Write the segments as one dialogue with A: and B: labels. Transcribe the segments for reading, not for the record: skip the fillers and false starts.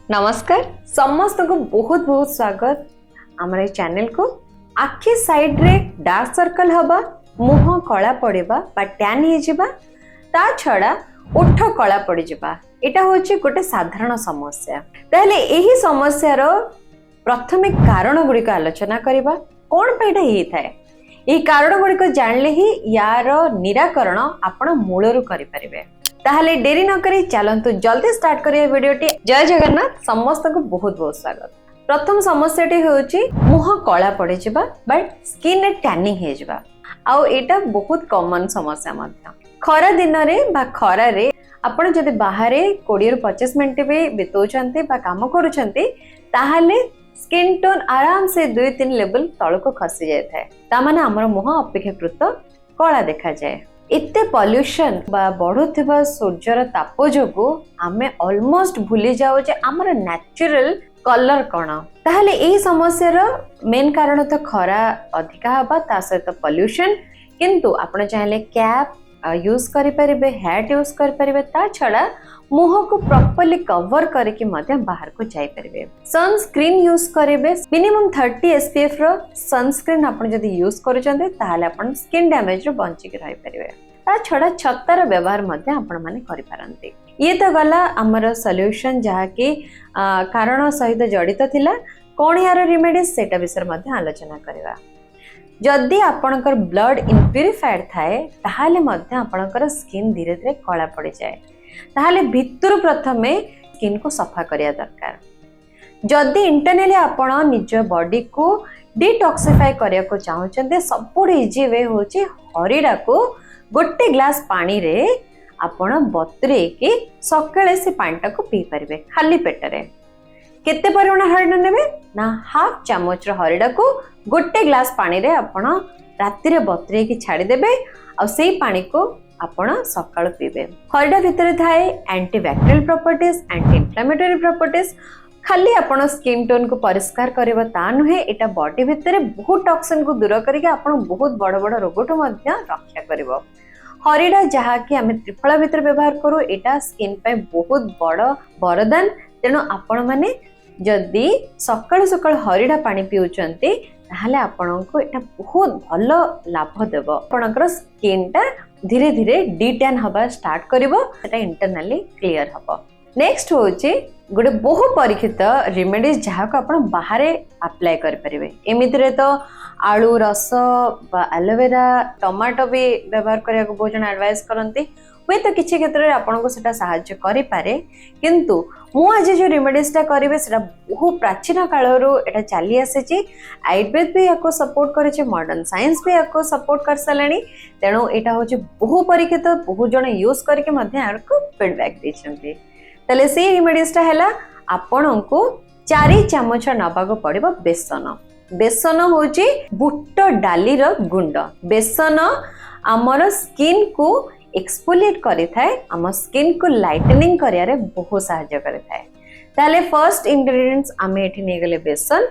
A: नमस्कार समस्त को बहुत बहुत स्वागत आमर चैनल को। आखि साइड रे डार्क सर्कल हवा, मुह कला पड़िबा बा टैन हे जिबा, ता छड़ा ओठ कला पड़ी जिबा, एटा होची गोटे साधारण समस्या। ताहले एही समस्या रो प्रथमे कारण गुडी का आलोचना करिबा। कोन पे एटा हे थाए, एही कारण गुडी को जानले ही यार निराकरण आपण मूलरु करि परिबे। ताहले देरी न करी चलंतु जल्दी स्टार्ट करिया वीडियोटी। जय जगन्नाथ, समस्त को बहुत बहुत स्वागत। प्रथम समस्याटी होची मुह कला पड़ी जिबा बट स्किन रे टैनिंग हे जिबा। आउ एटा बहुत कॉमन समस्या मध्य। खरा दिन रे बा खरा रे आपण जदि बाहर 20 रु 25 मिनिट भी बितौचंती बा काम करूचंती, ताहले स्किन टोन आराम से 2-3 लेवल तळको खसी जाय थाए। ता माने हमर मुह अपेक्षाकृत कला देखा जाए। इत्ते पॉल्यूशन बा बढ़ुथिबा सूर्यर ताप जोगु आमे ऑलमोस्ट भूली जाओ जे हमर नेचुरल कलर कोन। ताहले एही समस्यार मेन कारण तो खरा अधिका हबा, ता सहित पॉल्यूशन। किंतु आपण चाहले कैप यूज करि परिबे, हैट यूज करि परिबे, ता छडा मुह को प्रॉपर्ली कवर करके मध्य बाहर को जाई परिबे। सनस्क्रीन यूज करिबे, मिनिमम 30 एसपीएफ रो सनस्क्रीन आपण जदी यूज करूचंते ताहाले आपण स्किन डैमेज रो बंची के रहि परिबे। ता छडा छत्तार व्यवहार मध्य आपण माने करि पारंती। ये तो गला हमर सॉल्यूशन जहा कि कारण सहित जड़ित थिला। कोन यार रेमेडीज सेटा विषय मध्य आलोचना करिवा। जदि आपणकर ब्लड इम्प्यूरिफाइड थाए ताहाले मध्य आपणकर स्किन धीरे धीरे कला पड़ी जाए। ताहाले भितर प्रथमे स्किन को सफा करिया दरकार। जदि इंटरनली आपण निज बॉडी को डिटॉक्सिफाई करिया को चाहउचंते, सबुठ इजी वे होची हरिडा को गोटे ग्लास पानी रे आपण बतरे के सकाळे से पानीटा को पी परिबे खाली पेट रे। केते परिमाण हरिडा नेबे ना हाफ चामच रो हरिडा को गोटे ग्लास पानी रे आपण राति रे बतरे के छाड़ी देबे आ सेही पानी को आपण सकाळ पीबे। हरिडा भितर थाए antibacterial properties, anti inflammatory properties. खाली आपण स्किन टोन को परिष्कार करबा ता नुहे, एटा बॉडी भितर बहुत टॉक्सिन को दूर करके आपण बहुत बड़ बड़ रोगटो मध्य रक्षा करबो। हरिडा जहा कि आमे त्रिफला भितर व्यवहार करू, एटा स्किन पे बहुत बड़ वरदान। तेणु आपण माने जदि सकाळ सकाळ हरिडा पानी पिउचंती ताहले आपनको एटा बहुत भलो लाभ देबो। आपनकर स्किन टा धीरे धीरे डिटैन हबा स्टार्ट करिवो, एटा इंटरनली क्लियर हबो। नेक्स्ट होची गोटे बहु परीक्षित रेमेडीज जहा को आपण बाहरे अप्लाई कर परिबे। एमितिरे तो आलू रस बा एलोवेरा, टमाटो भी व्यवहार करिया को बहुत जन एडवाइस करंती। हुए तो किछि क्षेत्र रे आपनको सेटा सहाय्य करि पारे, किंतु मु आज जो रेमेडीज टा करिवे सेटा बहु प्राचीन कालरो एटा चली आसेची। आयुर्वेद भी याको सपोर्ट करेचे, मॉडर्न साइंस भी याको सपोर्ट कर सलाणी। तेणु एटा होची बहु परीक्षित, बहु जन यूज करके मध्य याको फीडबैक देछंती। तले से रेमेडीज टा हैला आपनको 4 चामच नबा को पड़िबो बेसन। बेसन होची बुट डाली रो गुंड। बेसन हमर स्किन को एक्सफोलिएट करि थाए, हम स्किन को लाइटनिंग करिया रे बहुत सहायता करि थाए। ताले फर्स्ट इंग्रेडिएंट्स आमे एठी नै गेले बेसन,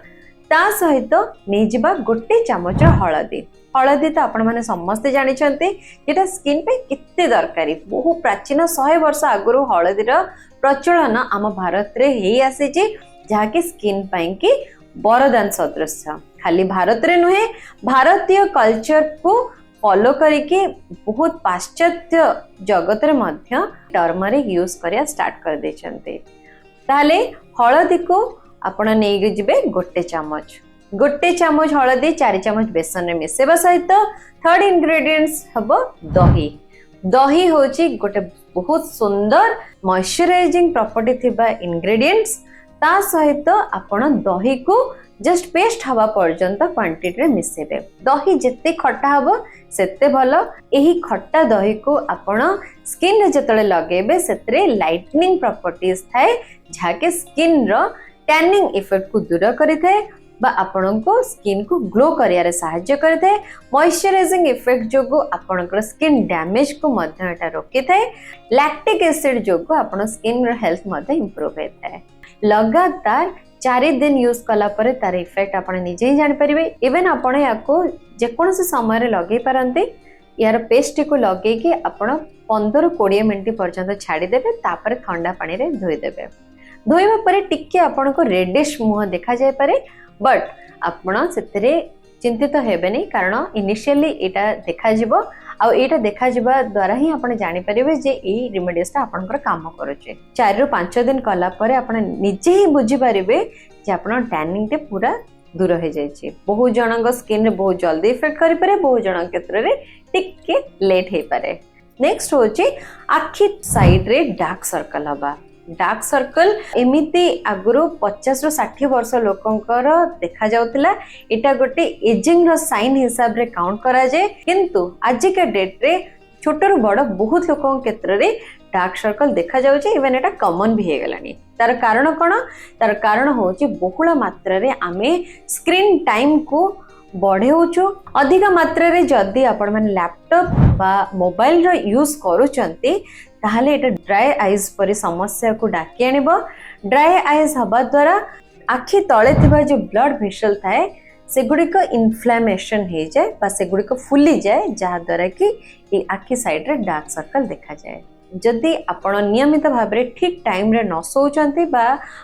A: ता सहित नै जिबा गोटे चामच हळदी। हळदी तो आपण माने समस्त जानि छन्ते जेटा स्किन पे कित्ते दरकारी। बहु प्राचीन 100 वर्ष आगुरु हळदीर प्रचलन आम भारत रे हेई आसेची, जहा कि स्किन पई की वरदान सदृश। खाली भारत रे नुहे, भारतीय कल्चर को फॉलो करके बहुत पाश्चात्य जगत रे मध्य टर्मरिक यूज करिया स्टार्ट कर दे छन्ते। ताले हळदी को आपण नेइ जिबे गोटे चामच। गोटे चामच हळदी 4 चामच बेसन रे मिसेबा सहित थर्ड इंग्रेडिएंट्स हबो दही। दही होची गोटे बहुत सुंदर मॉइस्चराइजिंग प्रॉपर्टी थिबा इंग्रेडिएंट्स। ता सहित आपण दही को जस्ट पेस्ट हवा पर्यंत क्वांटिटी रे मिसेबे। दही जेते खट्टा हबो सेते भलो। एही खट्टा दही को आपण स्किन रे जतले लगेबे सेतरे लाइटनिंग प्रॉपर्टीज थाए, जहा के स्किन रो टैनिंग इफेक्ट को दूर करि थाए बा आपनको स्किन को ग्लो करिया रे सहायता करते। मॉइस्चराइजिंग इफेक्ट जोगु आपनकर स्किन डैमेज को मध्य एटा रोकी थाए। लैक्टिक एसिड जोगु आपन स्किन रो हेल्थ मध्य इंप्रूव होता है। लगातार 4 दिन यूज कला परे तार इफेक्ट आपण निजे ही जान परिबे। इवन आपण याको जे कोनसे समय रे लगे पारंते। यार पेस्ट को लगे कि आपण 15-20 मिनिट पर्यंत छाड़ी देबे, तापर ठंडा पानी रे धोई देबे। धोइबा परे टिके आपनको रेडिश मुह देखा जाय पारे बट आपण सेतरे चिंतित हेबेनी कारण इनिशियली एटा देखा जिवो आ एटा देखा जिबा द्वारा ही आपण जानि परिबे जे ए रेमेडीज ता आपनकर काम करूचे 4 रु 5 दिन कला परे आपण निजे ही बुझी परिबे जे आपण टैनिंग ते पूरा दूर हो जाए। बहुत जन स्किन रे बहुत जल्दी इफेक्ट करि पारे बहुत जन क्षेत्र रे टिके लेट हे पारे। नेक्स्ट होची आखि साइड रे डार्क सर्कल हबा। डार्क सर्कल एमिति आगुरु 50 रु 60 वर्ष लोकंकर देखा जाउतिला एटा गोटे एजिंग रो साइन हिसाब रे काउंट करा जाए किंतु आज के डेट रे छोट रु बड़ बहुत लोकन क्षेत्र रे डार्क सर्कल देखा जाउचे इवन एटा कॉमन भी हे गलानी। तार कारण कोन तार कारण होची बहुल मात्रा रे आमे स्क्रीन टाइम को बढ़ेउछु अधिक मात्रा रे जदी आपण माने लैपटॉप बा मोबाइल रो यूज करूचंती ताहले एटा ड्राई आईज परि समस्या को डाकी आनिबो। ड्राई आईज हबा द्वारा आखि तळे थिबा जो ब्लड वेसल थाए सेगुड़िक इन्फ्लामेशन हो जाए बा सेगुड़िक फुली जाए जहाँ द्वारा कि ये आखि साइड रे डार्क सर्कल देखा जाए। जदि आपण नियमित भाव में ठीक टाइम रे न सोचंती बा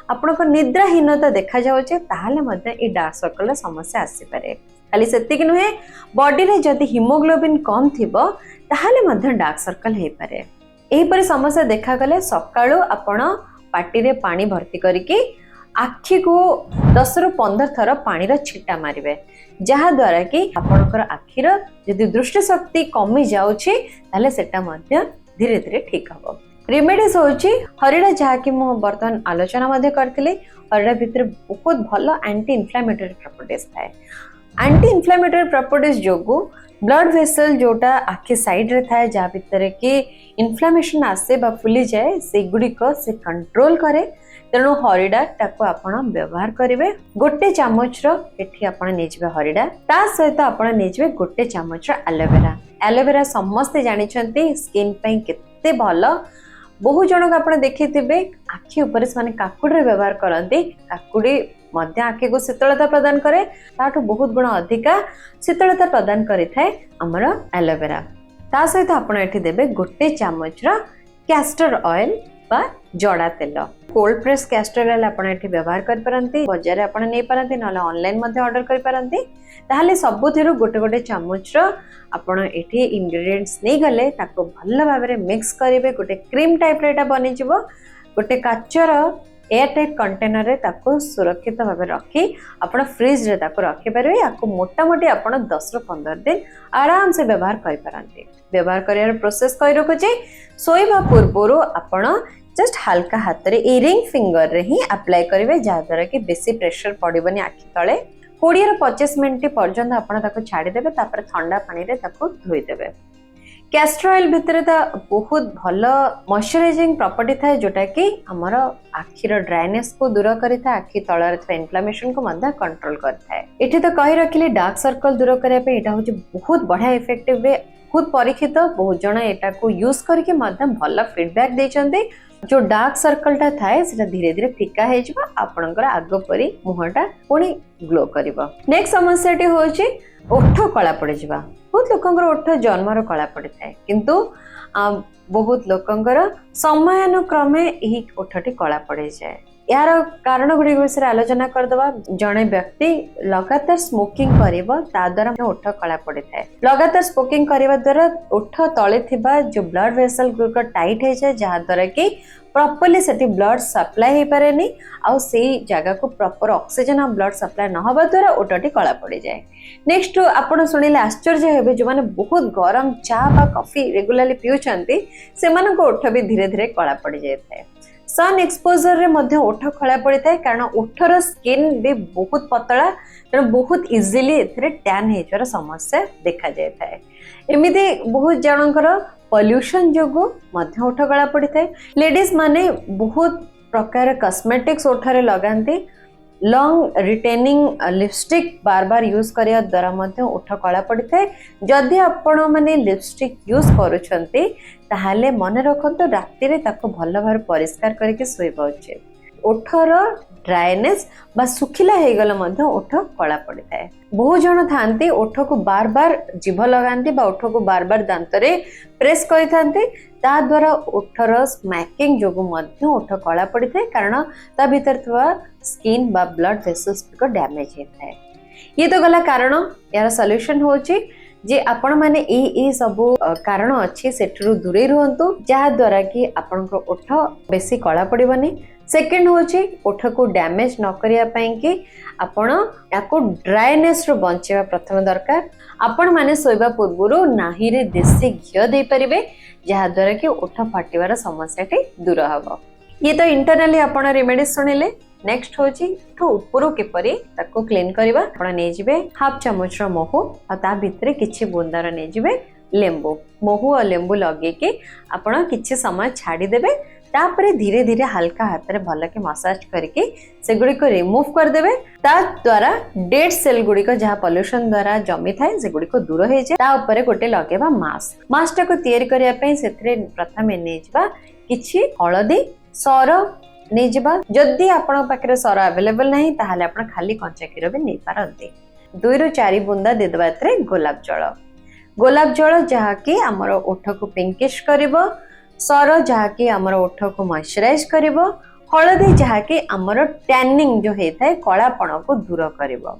A: आपनको निद्राहीनता देखा जाउचे ताहले मध्य ए डार्क सर्कल समस्या आसी पारे। खाली सेतिक नुहे बॉडी रे जदि हीमोग्लोबिन कम थिबो ताहले मध्य डार्क सर्कल हे पारे। एही परि समस्या देखा गले सकाळो आपण पाटी रे पानी भर्ती करके आखि को 10 रु 15 थर पानी छिटा मारिबे जहा द्वारा कि आपनकर आखिर यदि दृष्टि शक्ति कमी जाउछि ताले सेटा मध्य धीरे धीरे ठीक हबो। रेमेडीज होछि हरिडा जहा कि मो बर्तन आलोचना मध्य करथिले। हरिडा भितर बहुत भलो एंटी इन्फ्लेमेटरी प्रॉपर्टीज थाए। एंटी इन्फ्लेमेटरी प्रॉपर्टीज जोगु ब्लड वेसल जोटा आखि साइड रे थाए जहा भितर कि इन्फ्लेमेशन आसे बा फुली जाए से गुडिक से कंट्रोल करे। तेणु हरिडा टाको आपण व्यवहार करेंगे। गोटे चामच एठी आपण नेजिबे हरिडा ता सहित आपण नेजिबे गोटे चामच एलोवेरा। एलोवेरा समस्ते जानिछंती स्किन पई केते भलो। बहु जन आपण देखिथिबे आखि ऊपर से माने काकुडी व्यवहार करंती। काकुडी मध्य आखि को शीतलता प्रदान करे ताठो बहुत गुण अधिका शीतलता प्रदान करि थाए हमर एलोवेरा। ता सहित आपण एठी देबे गोटे चामच कैस्टर ऑयल बा जड़ा तेल। कोल्ड प्रेस कैस्टर ऑयल आपण एठी व्यवहार कर परंती बाजार आपण नै परंती नले ऑनलाइन मध्ये ऑर्डर कर परंती। ताहले सबुथिरु गोटे गोटे चामच आपण एठी इंग्रेडिएंट्स नै गले ताको भल्ला भाबरे मिक्स करिवे। गोटे क्रीम टाइप रेटा बनि जिवो। गोटे काचर एयर टाइट कंटेनर रे ताको सुरक्षित भाबे रखी आपण फ्रिज रे ताको रखि परबे। याको मोटा मोटी आपण 10 रु 15 दिन आराम से व्यवहार कर परंती। व्यवहार करियर प्रोसेस कहि रखुची सोइबा पूर्वरु आपण जस्ट हल्का हाथ रे रिंग फिंगर रे ही अप्लाई करिवे जहा द्वारा कि बेसी प्रेशर पड़िबनी आखि तळे। 20 रु 25 मिनिट पर्यंत आपण ताको छाडी देबे तापर ठंडा पानी रे ताको धोई देबे। कैस्टर ऑयल भितर ता बहुत भलो मॉइस्चराइजिंग प्रॉपर्टी थाए जोटा कि हमर आखिर ड्राइनेस को दूर करि था आखि तळर था इन्फ्लेमेशन को मध्य कंट्रोल करथाए। एठी तो कहि रखिले डार्क सर्कल दूर करे पे एटा होची बहुत बढ़िया इफेक्टिव वे खुद परीक्षित। बहुत जण एटा को यूज करके मध्य भलो फीडबैक देचंती। जो डार्क सर्कल टा थाए सेटा धीरे धीरे फिका हे जिवो आपनकर आग परी मुहटा पुनी ग्लो करिवो। नेक्स्ट समस्याटी होची ओठ कला पड़ जिवो। बहुत लोकंकर ओठ जन्मर कला पड़े थाए किंतु बहुत लोकंकर समयानुक्रमे एही ओठटी कला पड़े जाए। यार कारण गुडी विषय आलोचना करदवा। जणे व्यक्ति लगातार स्मोकिंग करिवो ता द्वारा ओठ कला पड़े थाए। लगातार स्मोकिंग करिवा द्वारा ओठ तळे थिबा जो ब्लड वेसल गुड टाइट हे जाए जहा द्वारा कि प्रॉपर्ली सेठी ब्लड सप्लाई हे पारेनी आ सेही जगह को प्रॉपर ऑक्सीजन और ब्लड सप्लाई न होबा द्वारा ओठटी कला पड़ी जाए। नेक्स्ट आपण सुनिले आश्चर्य हेबे जो माने बहुत गरम चा बा कॉफी रेगुलरली पिउचंती सेमान को ओठ भी धीरे धीरे कला पड़ी जाए थाए। सन एक्सपोजर रे मध्य ओठ कला पड़ी थाए कारण ओठर स्किन भी बहुत पतला तेणु बहुत इजिली एथिरे टैन हेजर समस्या देखा जाए थाए। एमिति बहुत जनकर पॉल्यूशन जोगु मध्य ओठ कला पड़ी थाए। लेडीज माने बहुत प्रकार कॉस्मेटिक्स ओठरे लगांती। लॉन्ग रिटेनिंग लिपस्टिक बार बार यूज करिया द्वारा मध्य ओठ कला पड़ी थाए। जदि आपण माने लिपस्टिक यूज करूछंती ताहाले मने रखंतो राति रे ताको भलो भार परिष्कार करके सोइबा उचित। ओठर ड्राइनेस बा सुखिला हो गले मध्य ओठ कला पड़ी थाए। बहुत जन थांती ओठ को बार बार जीभ लगाती बा ओठ को बार बार दांत रे प्रेस करते ता द्वारा ओठर स्मैकिंग जो मध्य ओठ कला पड़ी थाए कारण ता भीतर थवा स्किन बा ब्लड वेसल्स को डैमेज होता है। ये तो गला कारण यार सॉल्यूशन होची जे आपण माने ए सब कारण अच्छी सेठरू दूरे रुहंतु जहा द्वारा कि आपण को ओठ बेसी कला पड़िबनी। सेकेंड होची ओठ को डैमेज न करिया पई कि आपण याको ड्राइनेस रो बंचेवा प्रथम दरकार। आपण माने सोइबा पूर्वरु नाही रे देसी घियो दे परिबे जहा द्वारा कि ओठ फाटिवार समस्या टी दूर हबो। ये तो इंटरनली आपण रेमेडी सुनिले। नेक्स्ट होची तो ऊपर किपरि ताको क्लीन करबा आपण नै जिवे हाफ चम्मच रो महू आ ता भितरे किछि बुंदार नै जिवे लेंबू महू और लेंबू लगे के आपण किछि समय छाडी देबे तापरे धीरे धीरे हल्का हाथ रे भल के मसाज करके से गुडी को रिमूव कर देबे। ता द्वारा डेड सेल गुडी को जहा पोल्यूशन द्वारा जमी थाए से गुडी को दूर हो जाए। ता ऊपर गोटे लगेबा मास्क को तैयारी करिया पई सेथरे प्रथम नै जिबा किछि हळदी सर नहीं जावा। जदि आपण पाखे सर अवेलेबल नहीं ताहले आपण खाली कंचा क्षीर भी नहीं पारंते। 2 ରୁ 4 बुंदा दे देबा तरे गोलाप जल जहा कि हमर ओठ को पिंकिश करिवो, सर जहा कि हमर ओठ को मॉइस्चराइज करिवो, हळदी जहा कि हमर टैनिंग जो हेथाय कलापण को दूर करिवो।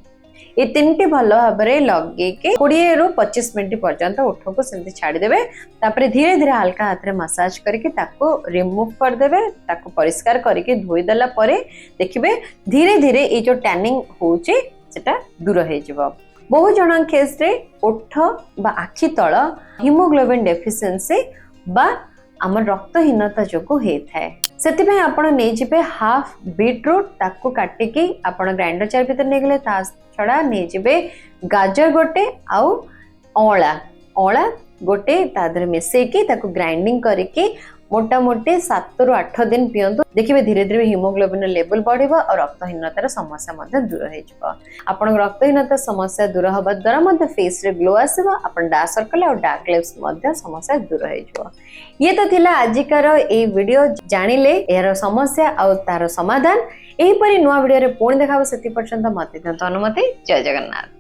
A: ये तीनटी भल भाव लगे के 20 ରୁ 25 मिनट पर्यंत ओठ को सेमती छाड़ी देबे। तापरे धीरे धीरे हल्का हाथ रे मसाज करके ताको रिमूव कर देबे। ताको परिष्कार करके धोई देला परे देखिबे धीरे धीरे ए जो टैनिंग होचे सेटा दूर हो जिवो। बहुत जन केस रे ओठ बा आखि तळ हीमोग्लोबिन डेफिशिएंसी बा आम रक्तहीनता जो थाए से आपण नहीं जिबे हाफ बीटरूट ताकू काटिकी आपण ग्राइंडर जार भीतर नहीं गले ता छड़ा नहीं जिबे गाजर गोटे आउ अला गोटे तादर मिसेकी ताकू ग्राइंडिंग करके मोटा मोटी 7 ରୁ 8 दिन पियंतु देखिबे धीरे धीरे हीमोग्लोबिन लेवल बढ़िबो और रक्तहीनतार समस्या मध्ये दूर हो जिवो। आपण रक्तहीनता समस्या दूर होबा द्वारा मध्ये फेस रे ग्लो आसीबो। आपण डार्क सर्कल और डार्क लेव्स मध्ये समस्या दूर हो जिवो। ये तो थिला आजिकार ए वीडियो जानिले एरो समस्या और तार समाधान। एही परि नुवा वीडियो रे पुणी देखाबो। सेति पर्यंत मते अनुमति। जय जगन्नाथ।